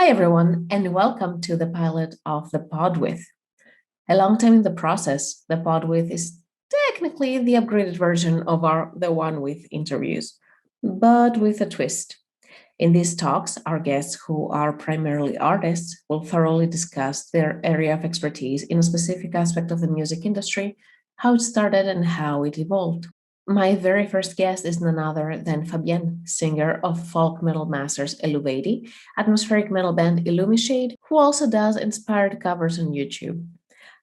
Hi, everyone, and welcome to the pilot of the Pod With. A long time in the process, the Pod With is technically the upgraded version of the One With interviews, but with a twist. In these talks, our guests, who are primarily artists, will thoroughly discuss their area of expertise in a specific aspect of the music industry, how it started, and how it evolved. My very first guest is none other than Fabienne, singer of folk metal masters Eluveitie, atmospheric metal band Illumishade, who also does inspired covers on YouTube.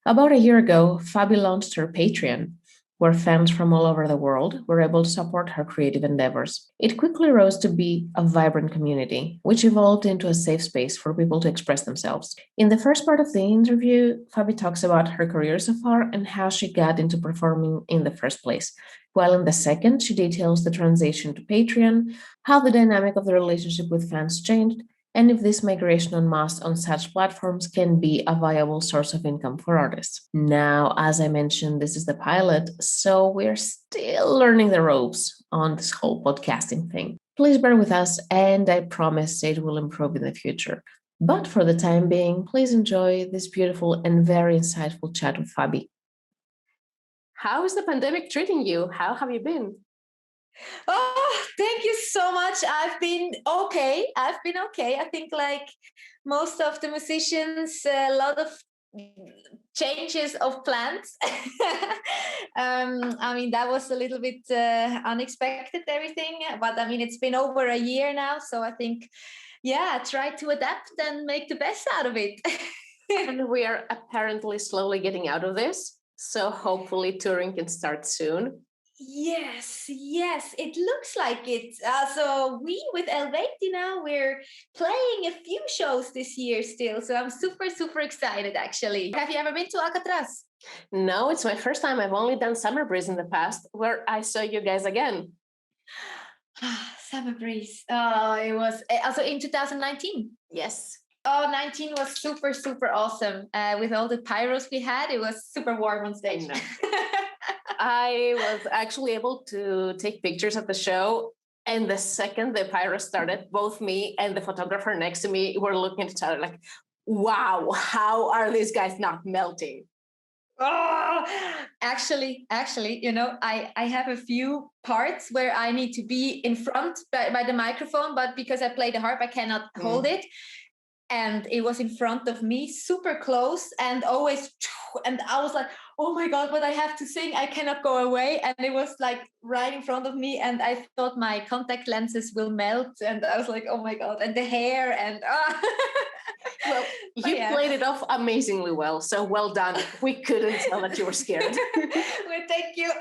About a year ago, Fabi launched her Patreon, where fans from all over the world were able to support her creative endeavors. It quickly rose to be a vibrant community, which evolved into a safe space for people to express themselves. In the first part of the interview, Fabi talks about her career so far and how she got into performing in the first place, while in the second, she details the transition to Patreon, how the dynamic of the relationship with fans changed, and if this migration en masse on such platforms can be a viable source of income for artists. Now, as I mentioned, this is the pilot, so we're still learning the ropes on this whole podcasting thing. Please bear with us, and I promise it will improve in the future. But for the time being, please enjoy this beautiful and very insightful chat with Fabi. How is the pandemic treating you? How have you been? Oh, thank you so much. I've been okay. I think like most of the musicians, a lot of changes of plans. That was a little bit unexpected, everything. But it's been over a year now. So I think, try to adapt and make the best out of it. And we are apparently slowly getting out of this. So hopefully touring can start soon. Yes, it looks like it. So we with Eluveitie now, we're playing a few shows this year still. So I'm super excited actually. Have you ever been to Alcatraz? No, it's my first time. I've only done Summer Breeze in the past, where I saw you guys again. Summer Breeze. It was also in 2019. Yes. Oh, 19 was super awesome. With all the pyros we had, it was super warm on stage. I was actually able to take pictures at the show. And the second the pyro started, both me and the photographer next to me were looking at each other like, wow, how are these guys not melting? Oh, actually, I have a few parts where I need to be in front by the microphone, but because I play the harp, I cannot hold it. And it was in front of me, super close, and always, and I was like, oh my God, what I have to sing, I cannot go away. And it was like right in front of me, and I thought my contact lenses will melt, and I was like, oh my God, and the hair, and Well, you played it off amazingly well, so well done. We couldn't tell that you were scared. Well, thank you.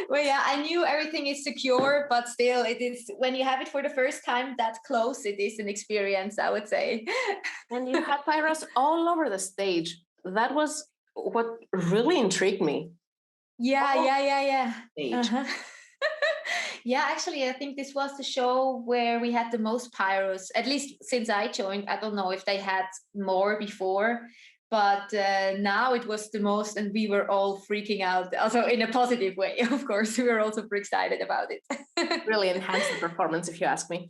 Well, yeah, I knew everything is secure, but still, it is when you have it for the first time that close, it is an experience, I would say. And you had pyros all over the stage. That was what really intrigued me. Yeah. Uh-huh. Yeah, actually, I think this was the show where we had the most pyros, at least since I joined. I don't know if they had more before, but now it was the most, and we were all freaking out. Also in a positive way, of course. We were all super excited about it. Really enhanced the performance, if you ask me.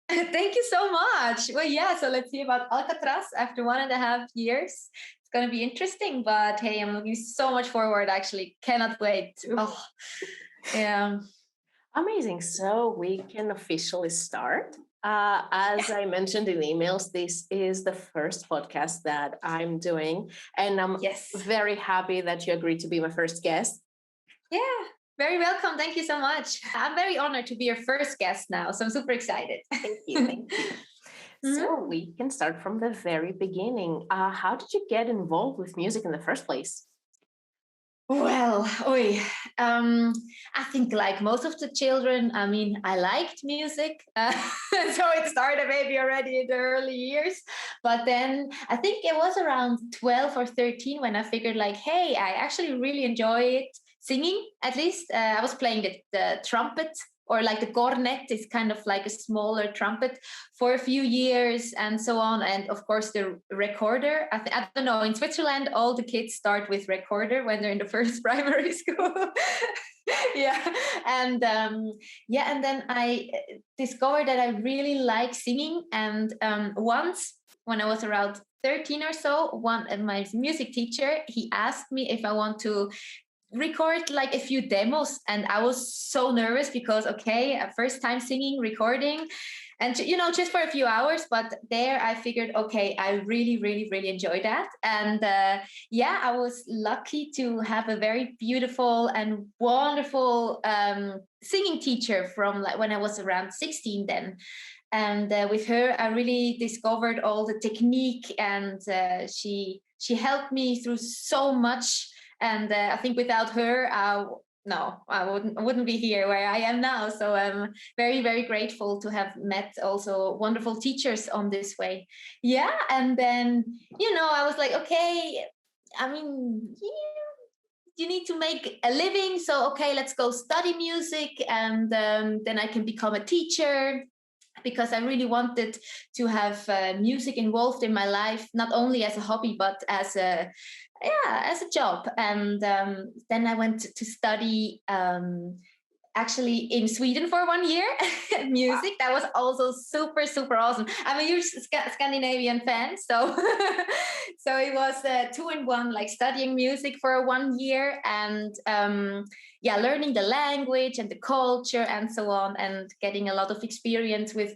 Thank you so much. Well, yeah, so let's see about Alcatraz after 1.5 years. It's going to be interesting, but hey, I'm looking so much forward, actually. Cannot wait. Oh, yeah. Amazing. So we can officially start. As I mentioned in emails, this is the first podcast that I'm doing, and I'm very happy that you agreed to be my first guest. Yeah, very welcome. Thank you so much. I'm very honored to be your first guest now, so I'm super excited. Thank you. So we can start from the very beginning. How did you get involved with music in the first place? Well, I think like most of the children, I liked music. So it started maybe already in the early years. But then I think it was around 12 or 13 when I figured like, hey, I actually really enjoy it. Singing, at least. I was playing the trumpet, or like the cornet is kind of like a smaller trumpet, for a few years and so on. And of course the recorder, I don't know, in Switzerland, all the kids start with recorder when they're in the first primary school. Yeah. And and then I discovered that I really like singing. And once when I was around 13 or so, my music teacher, he asked me if I want to record like a few demos, and I was so nervous because first time singing, recording, and just for a few hours. But there I figured, okay, I really really really enjoy that. And I was lucky to have a very beautiful and wonderful singing teacher from like when I was around 16 then. And with her I really discovered all the technique, and she helped me through so much. And I think without her, I wouldn't be here where I am now. So I'm very, very grateful to have met also wonderful teachers on this way. Yeah. And then, I was like, okay, I mean, you need to make a living. So, okay, let's go study music. And then I can become a teacher, because I really wanted to have music involved in my life, not only as a hobby, but as a job. And then I went to study actually in Sweden for 1 year music. That was also super super awesome. I'm a huge Scandinavian fan, so so it was 2 in 1, like studying music for 1 year, and learning the language and the culture and so on, and getting a lot of experience with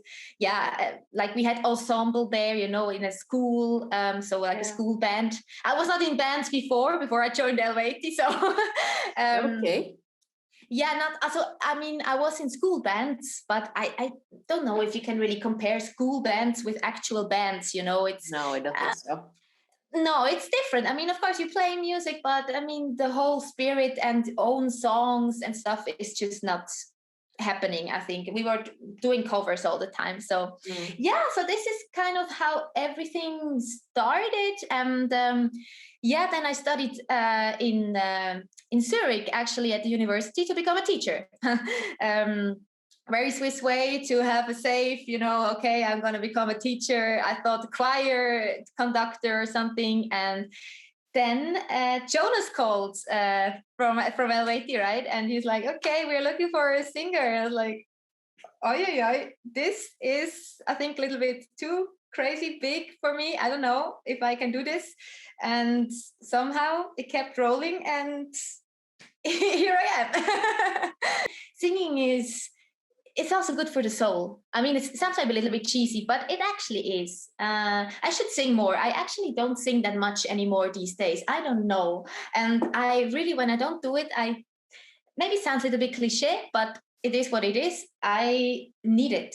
like we had ensemble there, in a school, so like a school band. I was not in bands before I joined Eluveitie, so Okay. yeah, not also. I mean, I was in school bands, but I don't know if you can really compare school bands with actual bands. It's No, I don't think so. no, it's different. I mean, of course, you play music, but I mean, the whole spirit and own songs and stuff is just not happening. I think we were doing covers all the time. So so this is kind of how everything started. And then I studied in Zurich, actually, at the university, to become a teacher. Very Swiss way to have a safe, okay, I'm going to become a teacher. I thought choir conductor or something. And then Jonas called from Eluveitie, right? And he's like, okay, we're looking for a singer. I was like, oh, this is, I think, a little bit too crazy big for me. I don't know if I can do this. And somehow it kept rolling, and here I am. Singing it's also good for the soul. I mean, it sounds like a little bit cheesy, but it actually is. I should sing more. I actually don't sing that much anymore these days. I don't know. And I really, when I don't do it, maybe sounds a little bit cliche, but it is what it is. I need it.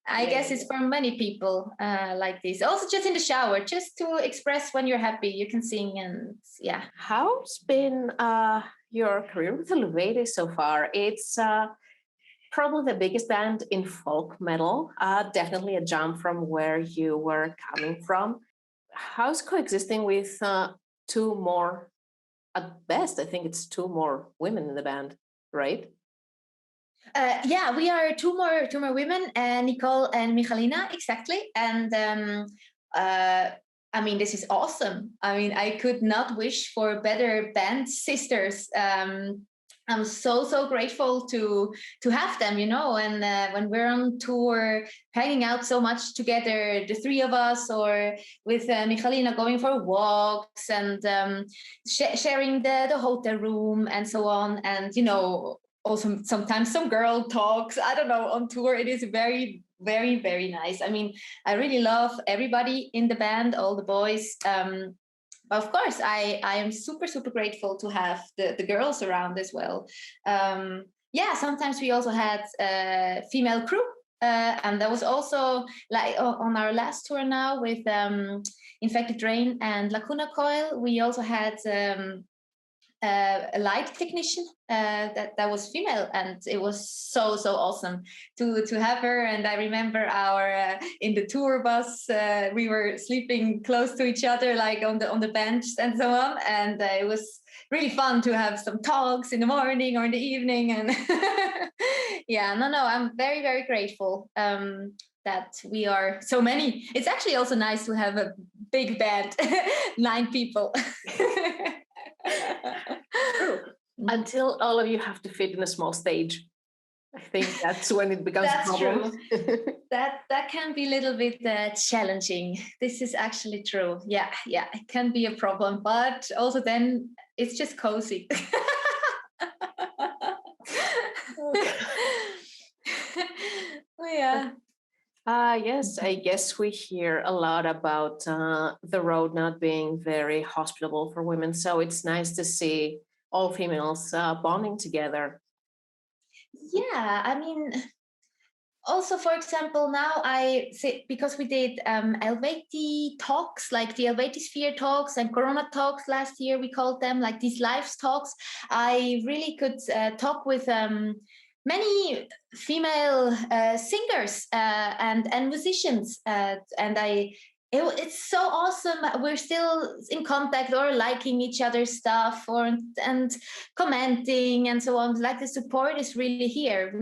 I guess it's for many people like this. Also, just in the shower, just to express when you're happy, you can sing. And How's been your career with Eluveitie so far? It's probably the biggest band in folk metal. Definitely a jump from where you were coming from. How's coexisting with two more, at best, I think it's two more women in the band, right? We are two more women, Nicole and Michalina, exactly. And I mean, this is awesome. I mean, I could not wish for better band sisters. I'm so grateful to have them, and when we're on tour, hanging out so much together, the three of us, or with Michalina going for walks, and sharing the hotel room and so on. And, also sometimes some girl talks, I don't know, on tour. It is very, very, very nice. I mean, I really love everybody in the band, all the boys. Of course, I am super, super grateful to have the girls around as well. Sometimes we also had female crew. And that was also like on our last tour now with Infected Rain and Lacuna Coil. We also had a light technician that was female, and it was so awesome to have her. And I remember our in the tour bus, we were sleeping close to each other, like on the bench and so on, and it was really fun to have some talks in the morning or in the evening. And I'm very, very grateful that we are so many. It's actually also nice to have a big band, 9 people. True. Until all of you have to fit in a small stage. I think that's when it becomes a problem. True. That can be a little bit challenging. This is actually true. Yeah, it can be a problem, but also then it's just cozy. Yeah. Yes, I guess we hear a lot about the road not being very hospitable for women. So it's nice to see all females bonding together. Yeah, I mean, also, for example, now I say, because we did Eluveitie talks, like the Eluveitie sphere talks and Corona talks last year, we called them like these live talks. I really could talk with many female singers and musicians, and it's so awesome. We're still in contact or liking each other's stuff and commenting and so on. Like the support is really here.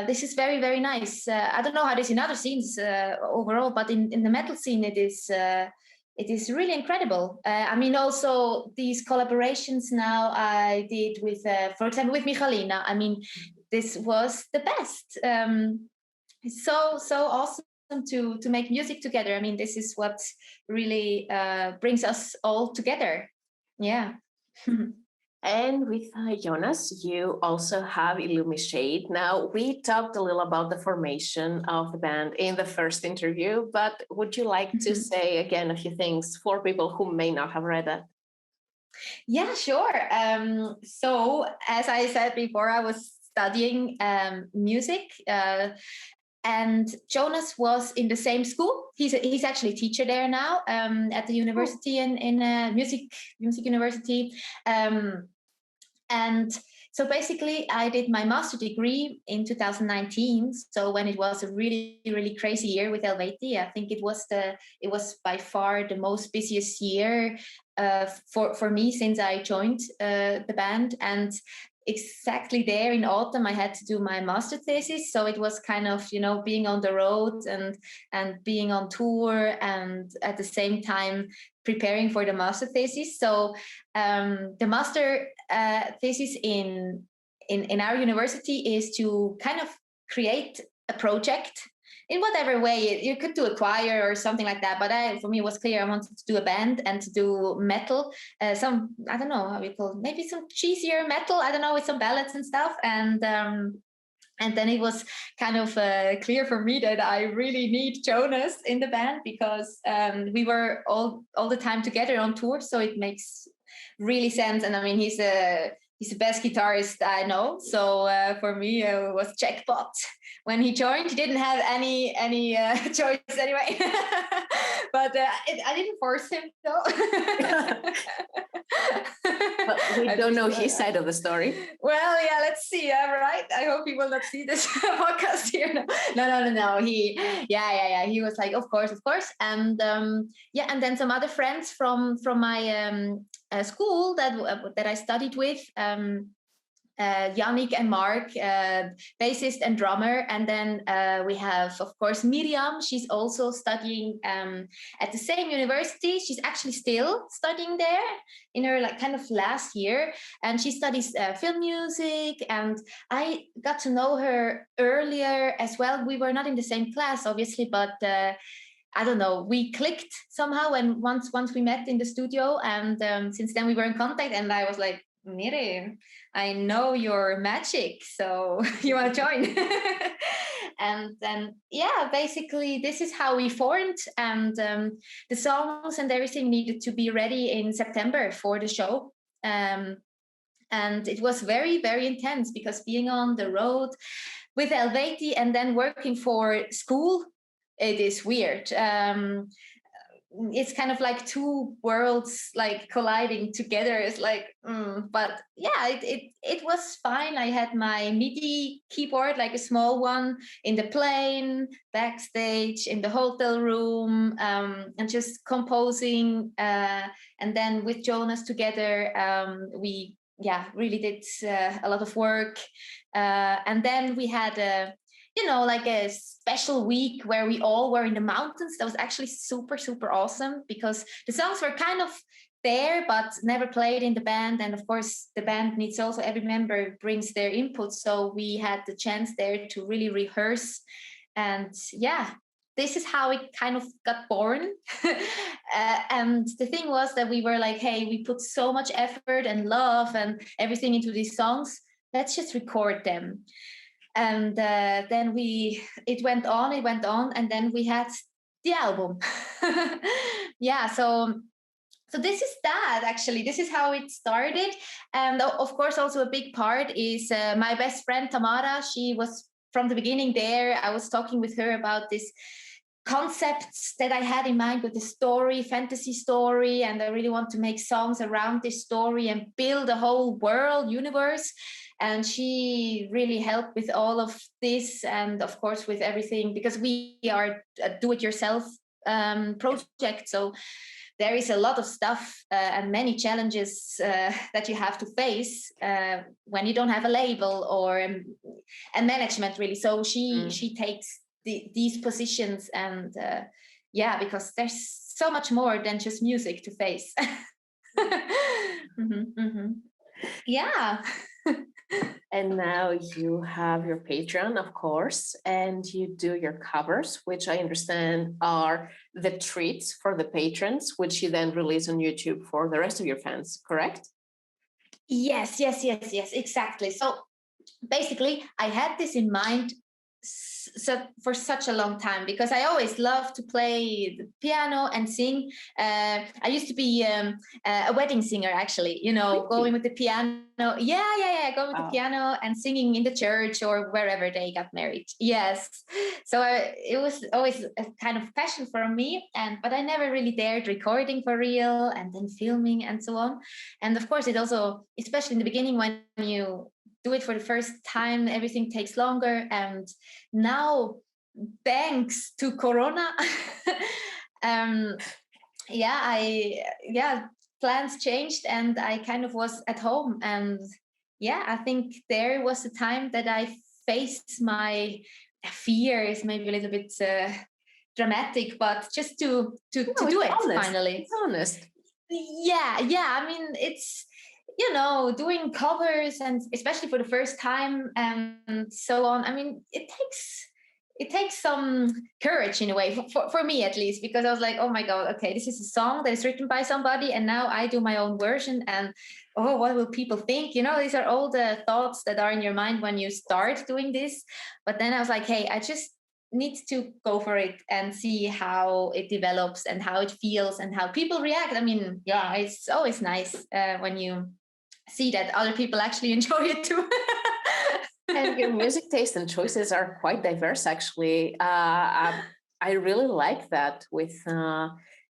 This is very, very nice. I don't know how it is in other scenes overall, but in the metal scene, it is really incredible. I mean, also these collaborations now I did with, for example, with Michalina. I mean, this was the best. It's so awesome to make music together. I mean, this is what really brings us all together. Yeah. And with Jonas, you also have Illumishade. Now, we talked a little about the formation of the band in the first interview, but would you like to say again a few things for people who may not have read that? Yeah, sure. So, as I said before, I was studying music. And Jonas was in the same school. He's actually a teacher there now at the university in music university. And so basically, I did my master degree in 2019. So when it was a really, really crazy year with Eluveitie, I think it was by far the most busiest year for me since I joined the band. And exactly there in autumn, I had to do my master thesis. So it was kind of, being on the road and being on tour, and at the same time preparing for the master thesis. So the master thesis in our university is to kind of create a project in whatever way. You could do a choir or something like that, but for me it was clear I wanted to do a band and to do metal, some, I don't know how you call it, maybe some cheesier metal, I don't know, with some ballads and stuff. And then it was kind of clear for me that I really need Jonas in the band, because we were all the time together on tour, so it makes really sense. And I mean, he's the best guitarist I know, so for me it was jackpot when he joined. He didn't have any choice anyway, but I didn't force him though. But we don't know his side of the story. Well, yeah, let's see. Right, I hope he will not see this podcast here. No. He was like, of course, and and then some other friends from my school that I studied with, Yannick and Mark, bassist and drummer. And then we have, of course, Miriam. She's also studying at the same university. She's actually still studying there in her kind of last year. And she studies film music. And I got to know her earlier as well. We were not in the same class, obviously, but I don't know, we clicked somehow. And once we met in the studio, and since then we were in contact, and I was like, Miri, I know your magic, so you want to join? And then, basically this is how we formed. And the songs and everything needed to be ready in September for the show. And it was very, very intense, because being on the road with Eluveitie and then working for school, it is weird. It's kind of like two worlds like colliding together. It's like, but yeah, it was fine. I had my MIDI keyboard, like a small one, in the plane, backstage, in the hotel room, and just composing. And then with Jonas together, we really did a lot of work. And then we had like a special week where we all were in the mountains. That was actually super, super awesome, because the songs were kind of there, but never played in the band. And of course, the band needs also, every member brings their input. So we had the chance there to really rehearse. And yeah, this is how it kind of got born. And the thing was that we were like, hey, we put so much effort and love and everything into these songs. Let's just record them. And then it went on, and then we had the album. Yeah, so this is that, actually. This is how it started. And of course, also a big part is my best friend Tamara. She was from the beginning there. I was talking with her about this concepts that I had in mind with the story, fantasy story, and I really want to make songs around this story and build a whole world, universe. And she really helped with all of this, and of course with everything, because we are a do-it-yourself project. So there is a lot of stuff and many challenges that you have to face when you don't have a label or a management, really. So she takes these positions, and yeah, because there's so much more than just music to face. Yeah. And now you have your Patreon, of course, and you do your covers, which I understand are the treats for the patrons, which you then release on YouTube for the rest of your fans, correct? Yes, exactly. So basically, I had this in mind so for such a long time, because I always loved to play the piano and sing. I used to be a wedding singer, actually, Really? going with the piano. Going with the piano and singing in the church or wherever they got married. Yes. So it was always a kind of passion for me, but I never really dared recording for real and then filming and so on. And of course, it also, especially in the beginning, when you do it for the first time, everything takes longer. And now, thanks to Corona, plans changed, and I kind of was at home. And yeah, I think there was a time that I faced my fears, maybe a little bit dramatic, but just to do it honest. finally. It's honest. Yeah. I mean, it's, doing covers, and especially for the first time and so on. I mean, it takes some courage in a way, for me at least, because I was like, oh my God, okay, this is a song that is written by somebody, and now I do my own version, and oh, what will people think? These are all the thoughts that are in your mind when you start doing this. But then I was like, hey, I just need to go for it and see how it develops and how it feels and how people react. I mean, yeah, it's always nice when you see that other people actually enjoy it too. And your music taste and choices are quite diverse, actually. I really like that with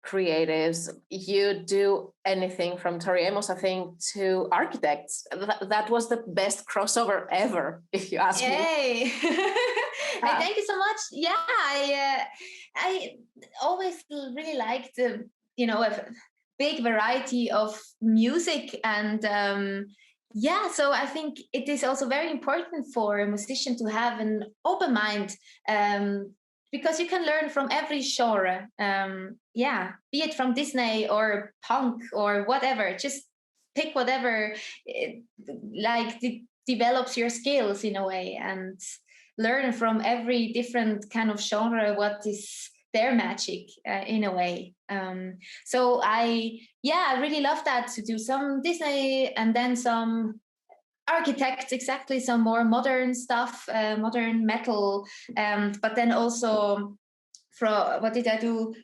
creatives. You do anything from Tori Amos, I think, to architects. That was the best crossover ever, if you ask me. Thank you so much. Yeah, I always really liked a big variety of music, and so I think it is also very important for a musician to have an open mind, because you can learn from every genre. Be it from Disney or punk or whatever. Just pick whatever develops your skills in a way, and learn from every different kind of genre what is their magic in a way. So I really love that, to do some Disney and then some architects, exactly, some more modern stuff, modern metal, but then also what did I do?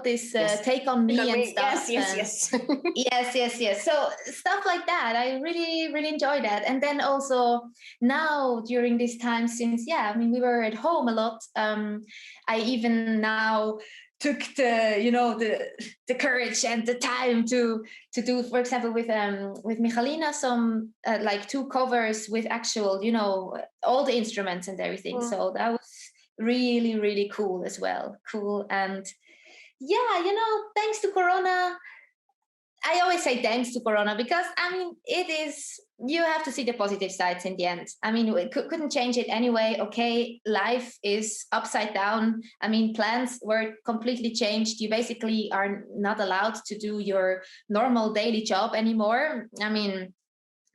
This Yes. Take on Me and stuff. Yes. Yes. So stuff like that, I really, really enjoy that. And then also now during this time, since we were at home a lot, I even now took the courage and the time to do, for example, with Michalina, some like 2 covers with actual all the instruments and everything. So that was really, really cool as well. And thanks to Corona, I always say thanks to Corona, because I mean, you have to see the positive sides in the end. I mean, we couldn't change it anyway. Okay, life is upside down. I mean, plans were completely changed. You basically are not allowed to do your normal daily job anymore. I mean,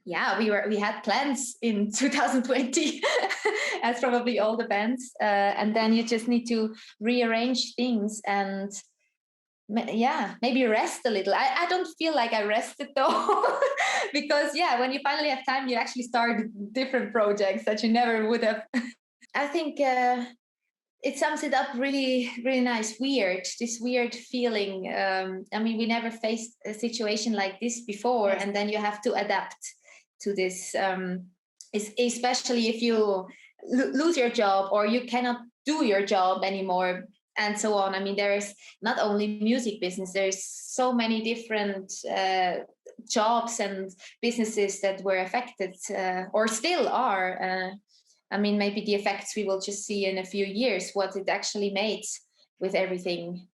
yeah, we had plans in 2020, as probably all the bands, and then you just need to rearrange things and maybe rest a little. I don't feel like I rested though, because when you finally have time, you actually start different projects that you never would have. I think it sums it up really, really nice. This weird feeling. I mean, we never faced a situation like this before, and then you have to adapt to this, especially if you lose your job or you cannot do your job anymore, and so on. I mean, there is not only music business, there's so many different jobs and businesses that were affected or still are. I mean, maybe the effects we will just see in a few years, what it actually made with everything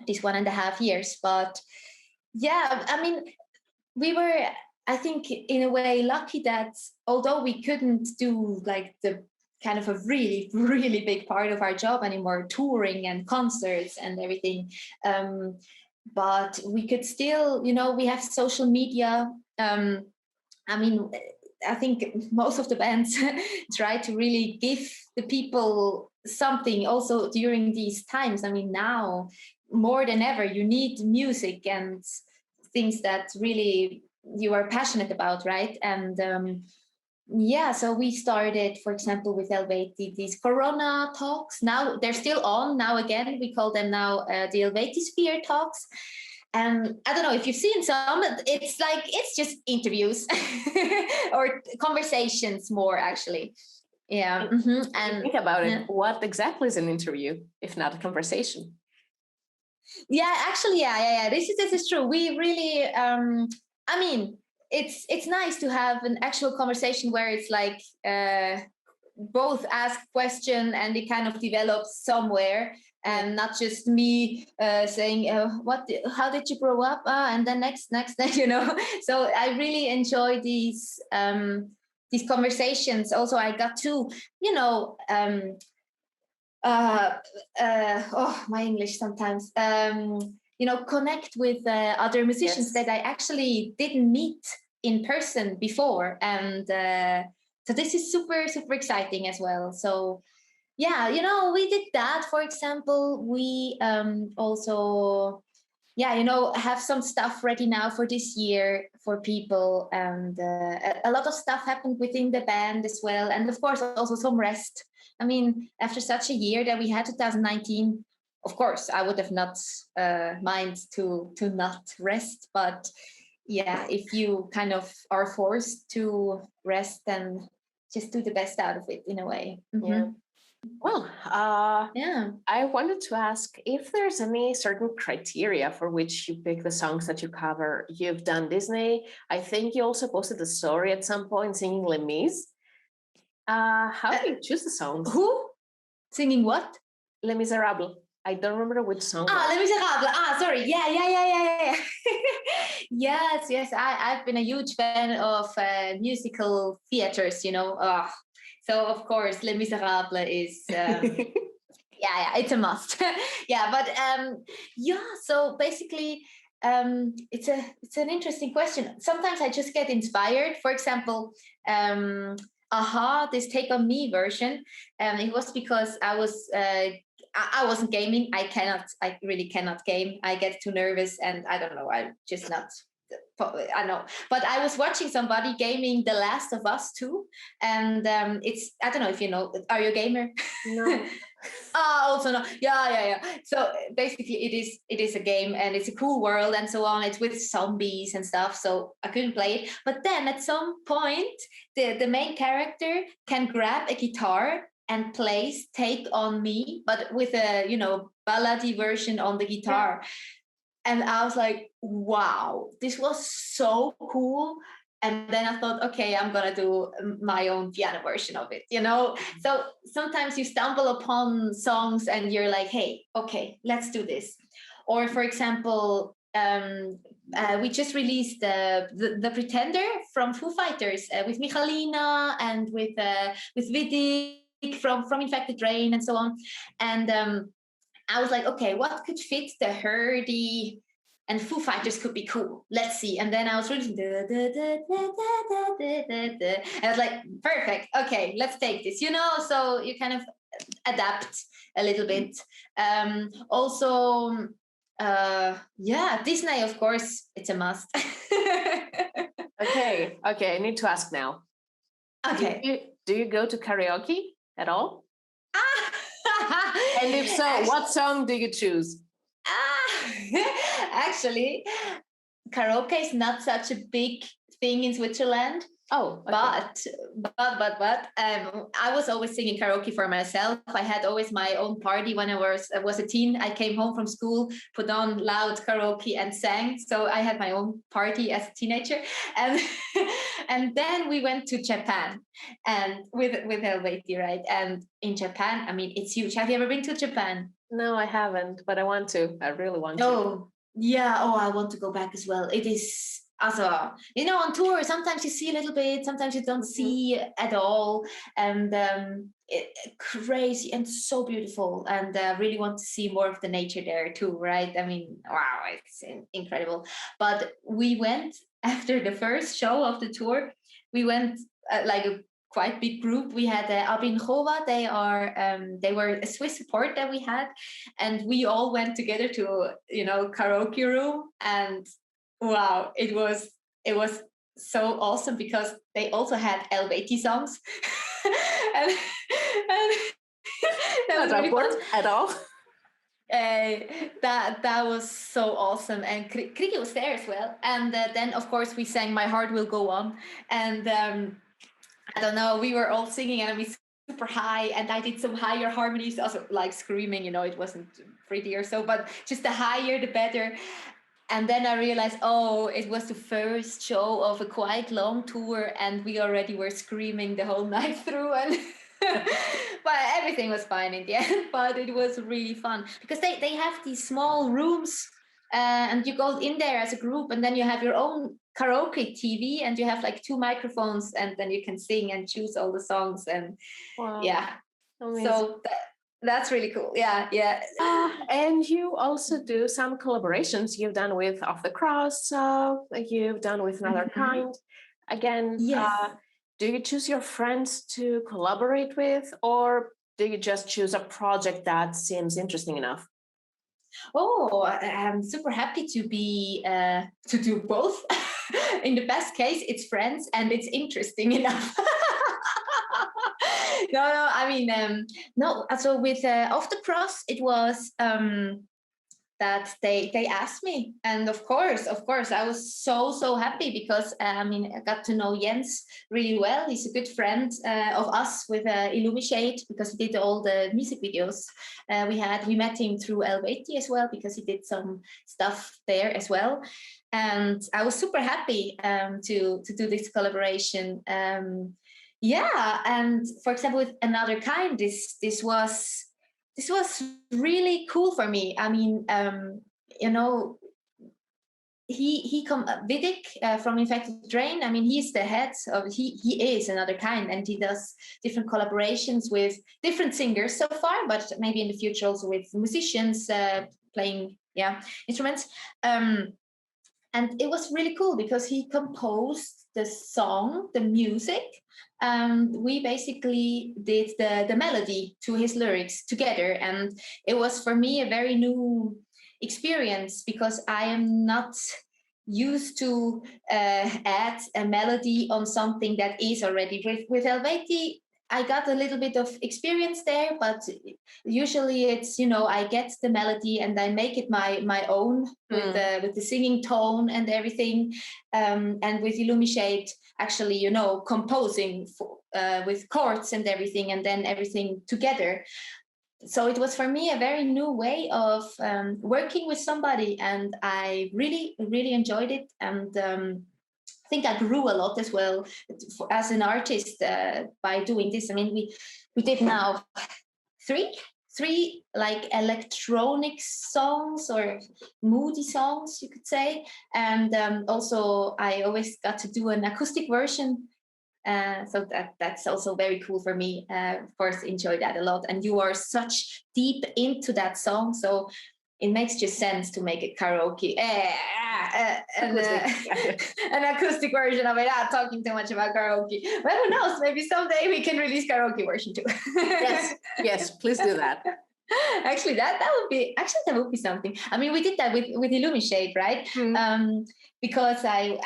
these 1.5 years. But I mean, we were, I think, in a way lucky that although we couldn't do like the kind of a really, really big part of our job anymore, touring and concerts and everything, but we could still, we have social media. I mean, I think most of the bands try to really give the people something also during these times. I mean, now more than ever, you need music and things that really you are passionate about, right? And so we started, for example, with Eluveitie, these Corona talks. Now they're still on. Now again, we call them now the Eluveitie Sphere talks. And I don't know if you've seen some, it's just interviews or conversations more, actually. Yeah. Mm-hmm. And think about it. What exactly is an interview, if not a conversation? Yeah, actually, yeah. This is true. We really, I mean, it's nice to have an actual conversation where it's like both ask question and it kind of develops somewhere, and not just me saying how did you grow up, and then next So I really enjoy these conversations. Also, I got to my English sometimes connect with other musicians that I actually didn't meet in person before, and so this is super, super exciting as well. So we did that. For example, we also have some stuff ready now for this year for people, and a lot of stuff happened within the band as well, and of course also some rest. I mean, after such a year that we had 2019, of course I would have not mind to not rest, but if you kind of are forced to rest, then just do the best out of it in a way. Mm-hmm. Well, I wanted to ask if there's any certain criteria for which you pick the songs that you cover. You've done Disney. I think you also posted a story at some point singing Les Mis. How do you choose the songs? Who? Singing what? Les Miserables. I don't remember which song. Les Miserables. Sorry. Yeah. Yes. I've been a huge fan of musical theaters, So of course, Les Miserables is it's a must. So basically, it's an interesting question. Sometimes I just get inspired. For example, this Take On Me version. It was because I wasn't gaming. I really cannot game. I get too nervous, and I don't know. I'm just not. I know, but I was watching somebody gaming The Last of Us 2, and it's, I don't know if you know. Are you a gamer? No. Also no. Yeah. So basically, it is a game, and it's a cool world, and so on. It's with zombies and stuff. So I couldn't play it. But then at some point, the main character can grab a guitar and plays Take On Me, but with a ballady version on the guitar. And I was like, wow, this was so cool. And then I thought, okay, I'm going to do my own piano version of it, So sometimes you stumble upon songs and you're like, hey, okay, let's do this. Or for example, we just released the Pretender from Foo Fighters with Michalina and with Vidic from Infected Rain and so on. And I was like, okay, what could fit the Herdy and Foo Fighters could be cool. Let's see. And then I was reading, I was like, perfect. Okay, let's take this. So you kind of adapt a little bit. Also, Disney, of course, it's a must. Okay. I need to ask now. Okay. Do you go to karaoke at all? And if so, what song do you choose? Actually, karaoke is not such a big thing in Switzerland. Oh, okay. But I was always singing karaoke for myself. I had always my own party when I was a teen. I came home from school, put on loud karaoke and sang. So I had my own party as a teenager. And and then we went to Japan and with Eluveitie, right? And in Japan, I mean, it's huge. Have you ever been to Japan? No, I haven't, but I want to. I really want to. Oh, yeah. Oh, I want to go back as well. It is also, on tour, sometimes you see a little bit, sometimes you don't see at all. And crazy and so beautiful. And really want to see more of the nature there too, right? I mean, wow, it's incredible. But we went after the first show of the tour, we went like a quite big group. We had Abin Chova. They were a Swiss support that we had, and we all went together to karaoke room, and wow, it was so awesome because they also had Eluveitie songs, and that was not really fun at all. That was so awesome, and Kriki was there as well. And then of course we sang "My Heart Will Go On," and I don't know, we were all singing and we super high, and I did some higher harmonies, also like screaming, it wasn't pretty or so, but just the higher the better. And then I realized, it was the first show of a quite long tour, and we already were screaming the whole night through, and but everything was fine in the end. But it was really fun because they have these small rooms, and you go in there as a group, and then you have your own karaoke TV, and you have like 2 microphones, and then you can sing and choose all the songs, and wow. Yeah. Amazing. So that's really cool. Yeah. And you also do some collaborations. You've done with Off the Cross. You've done with Another Kind. Again, yes. Do you choose your friends to collaborate with, or do you just choose a project that seems interesting enough? Oh, I'm super happy to be to do both. In the best case, it's friends and it's interesting enough. No, I mean, no. So with Off the Cross, it was that they asked me, and of course I was so happy because I got to know Jens really well. He's a good friend of us with Illumishade, because he did all the music videos. We met him through Eluveitie as well, because he did some stuff there as well, and I was super happy to do this collaboration. And for example, with Another Kind, this was really cool for me. I mean, he come Vidic from Infected Rain. I mean, he's the head of he is Another Kind, and he does different collaborations with different singers so far, but maybe in the future also with musicians playing instruments. And it was really cool because he composed the song, the music. We basically did the melody to his lyrics together. And it was for me a very new experience, because I am not used to add a melody on something that is already with Eluveitie. I got a little bit of experience there, but usually it's, I get the melody and I make it my own with the singing tone and everything. And with Illumishade, actually, composing with chords and everything, and then everything together. So it was for me a very new way of working with somebody, and I really, really enjoyed it. And I think I grew a lot as well as an artist by doing this. I mean, we did now three like electronic songs or moody songs, you could say. And also I always got to do an acoustic version. So that's also very cool for me. Of course, enjoy that a lot. And you are such deep into that song, so it makes just sense to make a karaoke, an acoustic version of it. I'm talking too much about karaoke, but who knows? Maybe someday we can release karaoke version too. Yes, please do that. Actually, that would be something. I mean, we did that with Illumishade, right? Because I,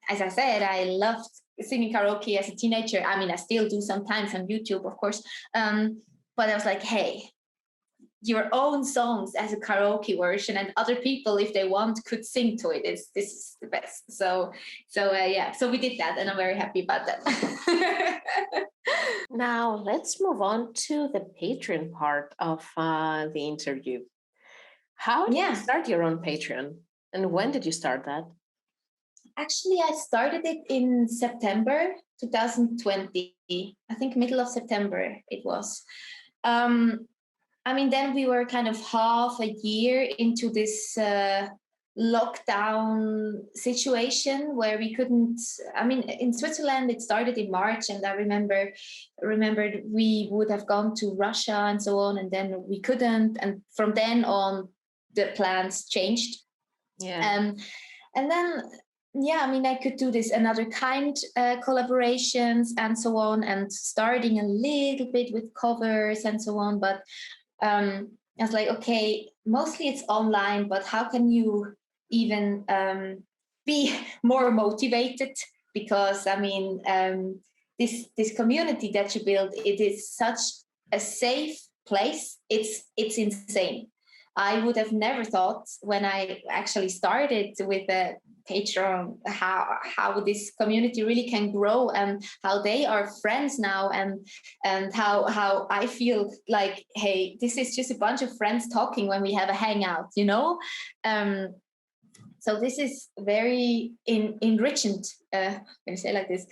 as I said, I loved singing karaoke as a teenager. I mean, I still do sometimes on YouTube, of course. But I was like, hey, your own songs as a karaoke version, and other people, if they want, could sing to it. This is the best. So we did that, and I'm very happy about that. Now let's move on to the Patreon part of the interview. How did you start your own Patreon, and when did you start that? Actually, I started it in September 2020. I think middle of September it was. I mean, then we were kind of half a year into this lockdown situation where we couldn't. I mean, in Switzerland it started in March, and I remembered we would have gone to Russia and so on, and then we couldn't. And from then on, the plans changed. And then. Yeah, I mean, I could do this another kind collaborations and so on, and starting a little bit with covers and so on. But I was like, okay, mostly it's online, but how can you even be more motivated? Because I mean, this community that you build, it is such a safe place. It's insane. I would have never thought when I actually started with a Patreon how this community really can grow, and how they are friends now, and how I feel like, hey, this is just a bunch of friends talking when we have a hangout, you know. So this is very enriching. Let me say it like this.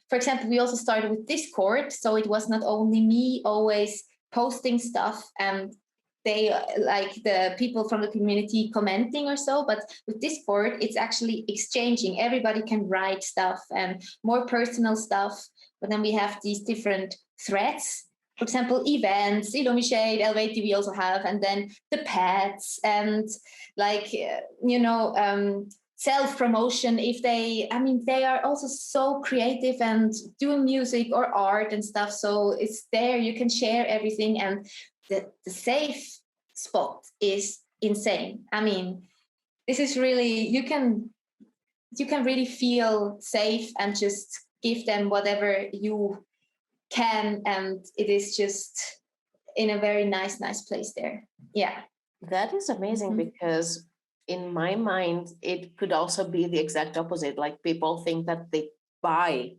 For example, we also started with Discord, so it was not only me always posting stuff and they like the people from the community commenting or so, but with Discord it's actually exchanging. Everybody can write stuff and more personal stuff, but then we have these different threads. For example, events, Illumishade, Eluveitie we also have, and then the pets, and like self-promotion. If they are also so creative and doing music or art and stuff, so it's there, you can share everything. And the safe spot is insane. I mean, this is really, you can really feel safe and just give them whatever you can, and it is just in a very nice place there. Yeah, that is amazing. Because in my mind it could also be the exact opposite. Like, people think that they buy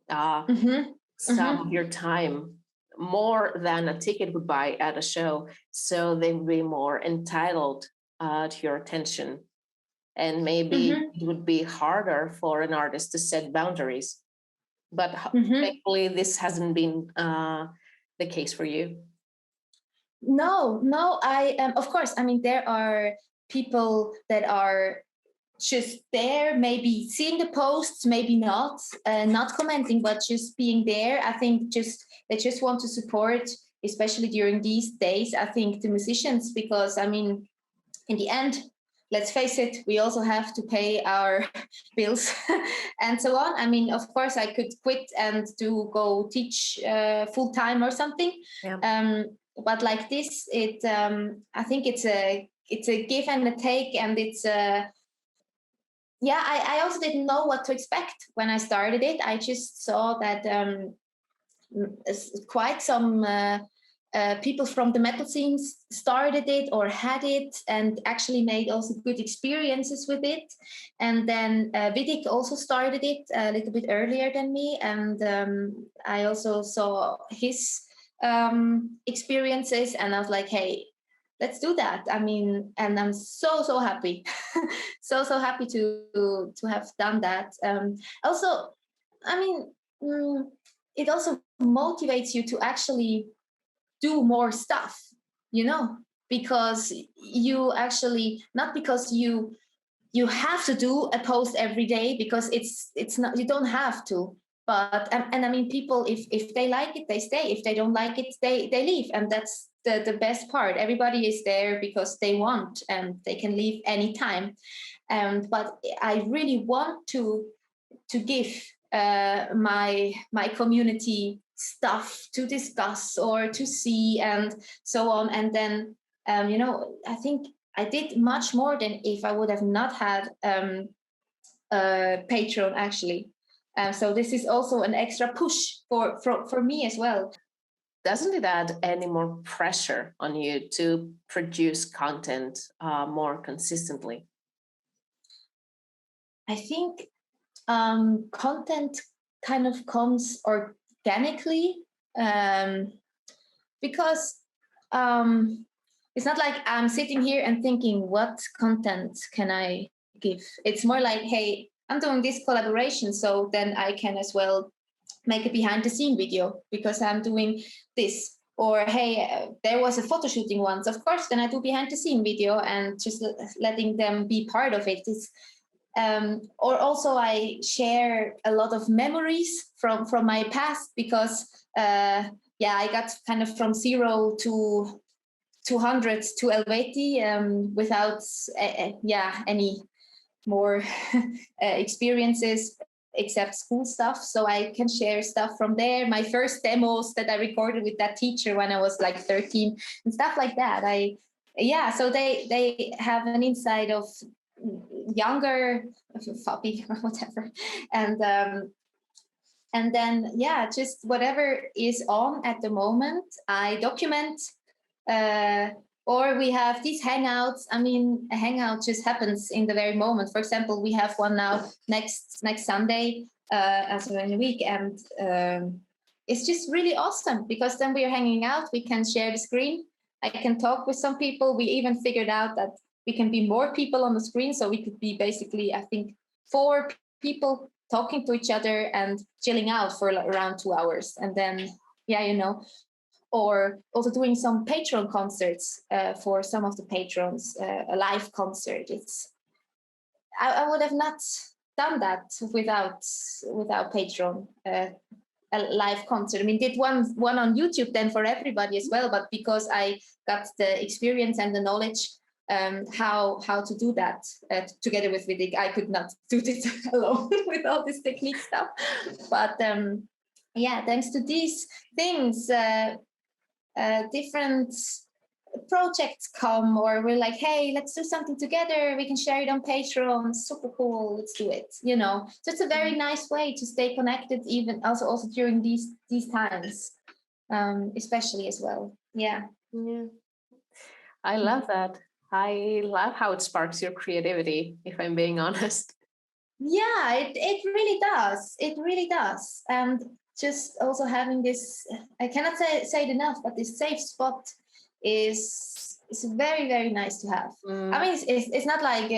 some of your time more than a ticket would buy at a show, so they would be more entitled to your attention, and maybe it would be harder for an artist to set boundaries. But thankfully this hasn't been the case for you. No, I of course, I mean, there are people that are just there, maybe seeing the posts, maybe not commenting, but just being there. I think they just want to support, especially during these days, I think, the musicians, because I mean, in the end, let's face it, we also have to pay our bills and so on. I mean, of course, I could quit and go teach full time or something. But like this, I think it's a give and a take, and it's I also didn't know what to expect when I started it. I just saw that quite some people from the metal scenes started it or had it, and actually made also good experiences with it. And then Vidik also started it a little bit earlier than me, and I also saw his experiences, and I was like, hey, let's do that. I mean, and I'm so happy, so happy to have done that. Also, I mean, it also motivates you to actually do more stuff, because you actually, not because you have to do a post every day, because it's not, you don't have to, but and I mean, people, if they like it, they stay. If they don't like it, they leave, and that's the best part. Everybody is there because they want, and they can leave anytime. But I really want to give my community stuff to discuss or to see and so on. And then I think I did much more than if I would have not had a Patreon, actually. So this is also an extra push for me as well. Doesn't it add any more pressure on you to produce content more consistently? I think content kind of comes organically, because it's not like I'm sitting here and thinking, what content can I give? It's more like, hey, I'm doing this collaboration, so then I can as well make a behind the scene video because I'm doing this. Or, hey, there was a photo shooting once, of course, then I do behind the scene video and just letting them be part of it. Or also I share a lot of memories from my past, because I got kind of from 0 to 200 to Eluveitie without any more experiences except school stuff. So I can share stuff from there. My first demos that I recorded with that teacher when I was like 13 and stuff like that. So they have an insight of younger Fabi or whatever. And then, just whatever is on at the moment, I document. Or we have these hangouts. I mean, a hangout just happens in the very moment. For example, we have one now next Sunday, also in a week, and it's just really awesome because then we are hanging out. We can share the screen. I can talk with some people. We even figured out that we can be more people on the screen, so we could be basically, I think, 4 people talking to each other and chilling out for around 2 hours, and then or also doing some Patreon concerts for some of the patrons, a live concert. I would have not done that without Patreon, a live concert. I mean, did one on YouTube then for everybody as well, but because I got the experience and the knowledge how to do that together with Vidik, I could not do this alone with all this technique stuff. But thanks to these things, different projects come, or we're like, hey, let's do something together. We can share it on Patreon. Super cool. Let's do it. So it's a very nice way to stay connected, even also during these times, especially as well. Yeah. I love that. I love how it sparks your creativity, if I'm being honest. Yeah, it really does. It really does. And just also having this, I cannot say it enough, but this safe spot is very, very nice to have. I mean, it's not like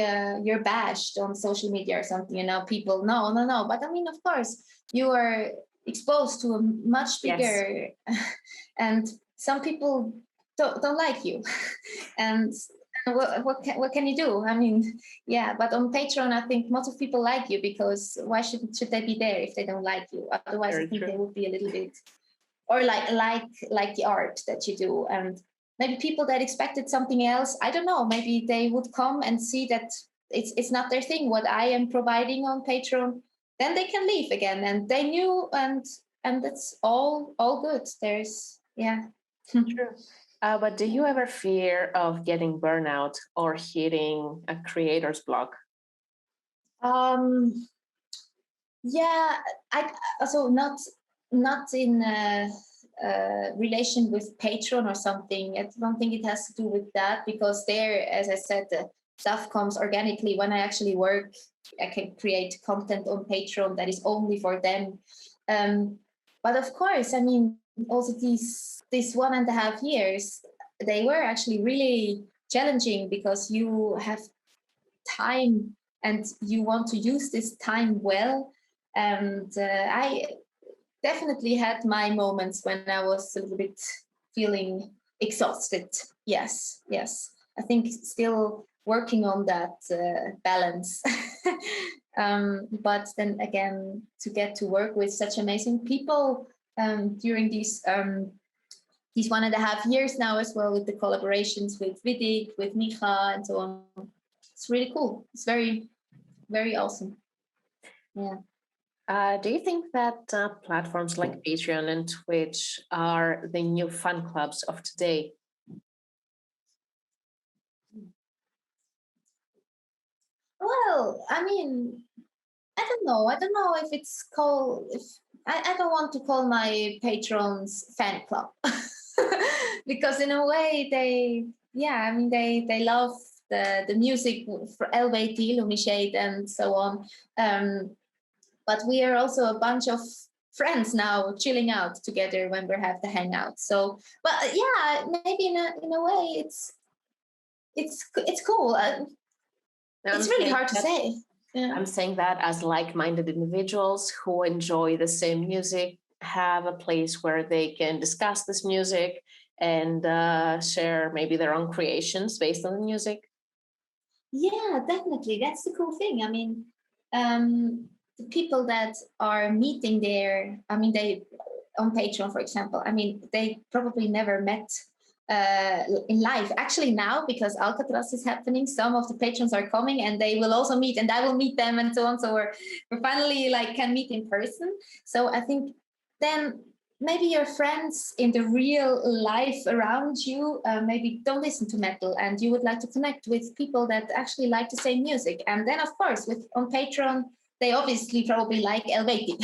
you're bashed on social media or something, people, no. But I mean, of course, you are exposed to a much bigger, and some people don't like you. And what can you do? I mean, but on Patreon, I think most of people like you, because why should they be there if they don't like you? Otherwise, I think they would be a little bit, or like the art that you do. And maybe people that expected something else, I don't know, maybe they would come and see that it's not their thing, what I am providing on Patreon, then they can leave again. And they knew, and that's all good. There's, True. But do you ever fear of getting burnout or hitting a creator's block? I also not in relation with Patreon or something. I don't think it has to do with that, because there, as I said, the stuff comes organically. When I actually work, I can create content on Patreon that is only for them. But of course, I mean, also these 1.5 years, they were actually really challenging, because you have time and you want to use this time well. And I definitely had my moments when I was a little bit feeling exhausted. Yes. I think still working on that balance. But then again, to get to work with such amazing people during these 1.5 years now as well, with the collaborations with Vidik, with Micha, and so on. It's really cool. It's very, very awesome. Yeah. Do you think that platforms like Patreon and Twitch are the new fun clubs of today? Well, I mean, I don't know. I don't know if it's called. If I don't want to call my patrons fan club because in a way they love the music for Eluveitie, Illumishade, and so on. But we are also a bunch of friends now chilling out together when we have the hangout. So, but yeah, maybe in a way it's cool. It's really hard to say. Yeah. I'm saying that as like-minded individuals who enjoy the same music, have a place where they can discuss this music and share maybe their own creations based on the music. Yeah, definitely. That's the cool thing. I mean, the people that are meeting there, I mean, they on Patreon, for example, I mean, they probably never met in life. Actually, now, because Alcatraz is happening, some of the patrons are coming and they will also meet, and I will meet them and so on. So we're finally like can meet in person. So I think then maybe your friends in the real life around you maybe don't listen to metal, and you would like to connect with people that actually like the same music. And then, of course, on Patreon, they obviously probably like Eluveitie,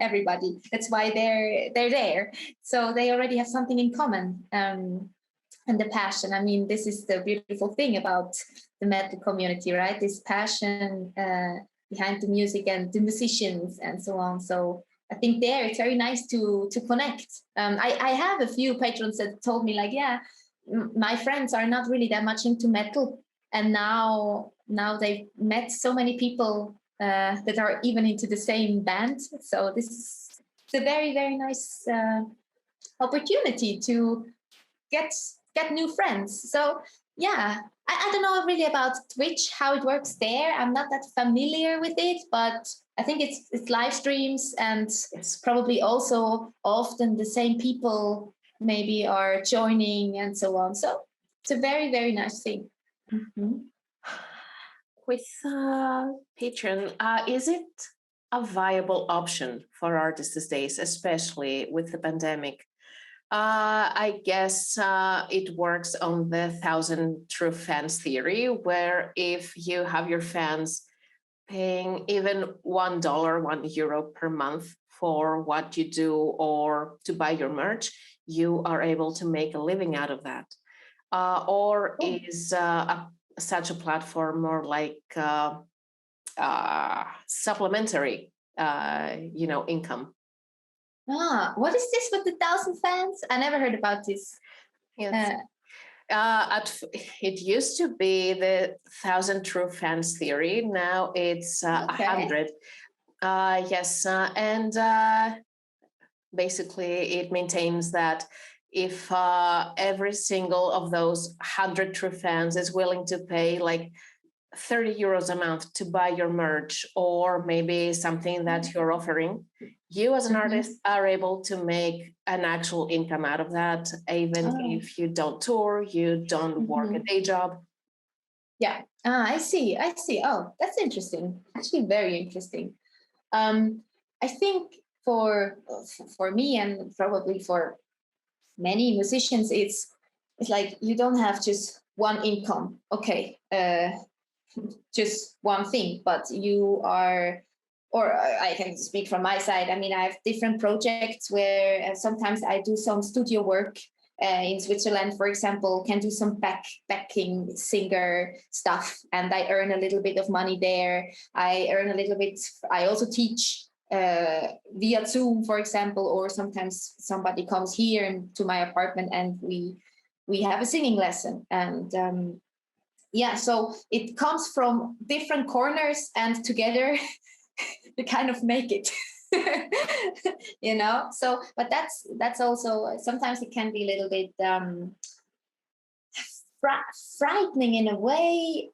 everybody. That's why they're there. So they already have something in common. And the passion. I mean, this is the beautiful thing about the metal community, right? This passion behind the music and the musicians and so on. So I think there it's very nice to connect. I have a few patrons that told me like, yeah, my friends are not really that much into metal, and now they've met so many people that are even into the same band. So this is a very, very nice opportunity to get new friends. So yeah, I don't know really about Twitch, how it works there. I'm not that familiar with it, but I think it's live streams, and it's probably also often the same people maybe are joining and so on. So it's a very, very nice thing. Mm-hmm. With Patreon, is it a viable option for artists these days, especially with the pandemic? I guess it works on the 1,000 true fans theory, where if you have your fans paying even $1, €1 per month for what you do or to buy your merch, you are able to make a living out of that. Or is such a platform more like supplementary, income? What is this with the 1,000 fans? I never heard about this. Yes. It used to be the 1,000 true fans theory. Now it's 100. Yes, and basically it maintains that if every single of those 100 true fans is willing to pay like €30 a month to buy your merch, or maybe something that you're offering, you as an artist are able to make an actual income out of that, even if you don't tour, you don't work a day job. Yeah, I see. Oh, that's interesting. Actually, very interesting. I think for me, and probably for many musicians, it's like you don't have just one income. Okay, just one thing, but you are, or I can speak from my side. I mean, I have different projects where sometimes I do some studio work in Switzerland, for example, can do some backing singer stuff, and I earn a little bit of money there. I earn a little bit. I also teach via Zoom, for example, or sometimes somebody comes here to my apartment and we have a singing lesson. And so it comes from different corners, and together we kind of make it. So, but that's also, sometimes it can be a little bit frightening in a way,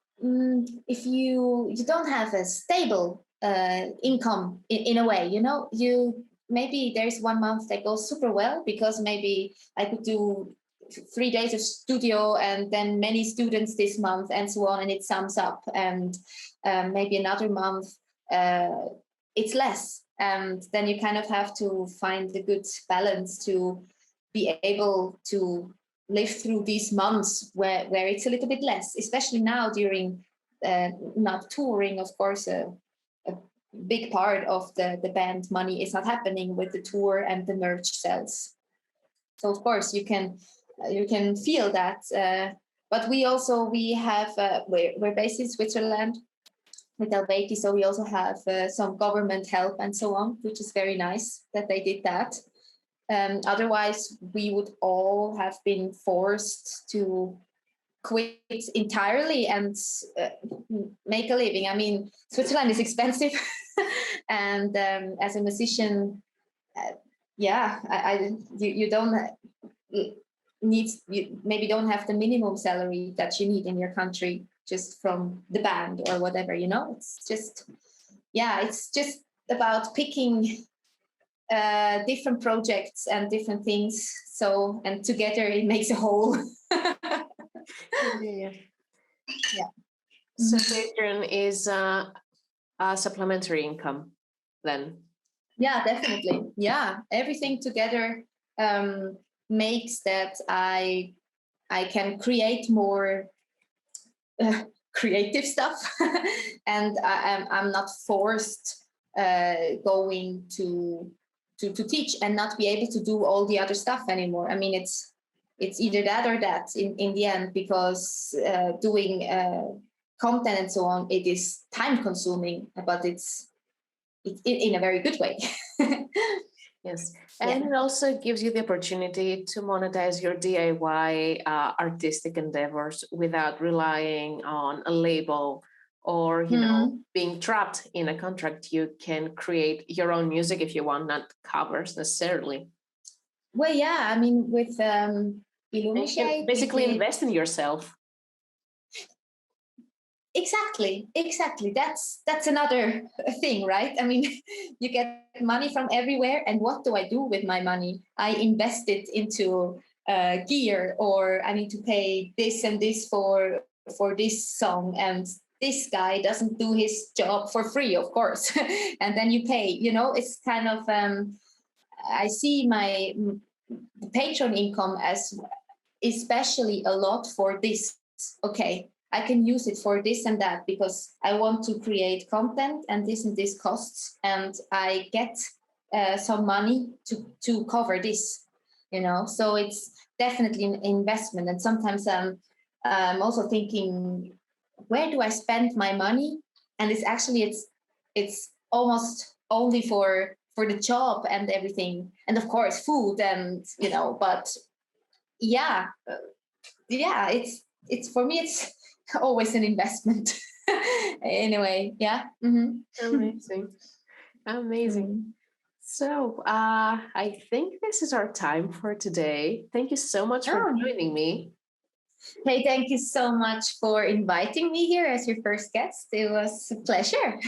if you don't have a stable income in a way. You maybe there's 1 month that goes super well because maybe I could do 3 days of studio and then many students this month and so on, and it sums up. And maybe another month it's less, and then you kind of have to find the good balance to be able to live through these months where it's a little bit less, especially now during not touring. Of course, a big part of the band money is not happening with the tour and the merch sales. So of course you can feel that. But we have we're based in Switzerland with Eluveitie, so we also have some government help and so on, which is very nice that they did that. Otherwise, we would all have been forced to quit entirely and make a living. I mean, Switzerland is expensive, and as a musician, you don't you maybe don't have the minimum salary that you need in your country just from the band or whatever. It's just about picking different projects and different things. So, and together it makes a whole. Yeah. So Patreon is a supplementary income then. Yeah, definitely. Yeah, everything together makes that I can create more creative stuff, and I'm not forced going to teach and not be able to do all the other stuff anymore. I mean, it's either that or that in the end, because doing content and so on, it is time consuming, but it's in a very good way. Yes, and it also gives you the opportunity to monetize your DIY artistic endeavors without relying on a label or being trapped in a contract. You can create your own music if you want, not covers necessarily. Well, yeah, I mean, with Illumishade, basically invest in yourself. Exactly. That's another thing, right? I mean, you get money from everywhere, and what do I do with my money? I invest it into gear, or I need to pay this and this for this song, and this guy doesn't do his job for free, of course. And then you pay. It's kind of I see my Patreon income as especially a lot for this. Okay, I can use it for this and that because I want to create content, and this costs, and I get some money to cover this. So it's definitely an investment. And sometimes I'm also thinking, where do I spend my money? And it's almost only for the job and everything, and of course food, and but it's for me, it's always an investment. Anyway, yeah. Mm-hmm. Amazing. So I think this is our time for today. Thank you so much for joining me. Hey, thank you so much for inviting me here as your first guest. It was a pleasure.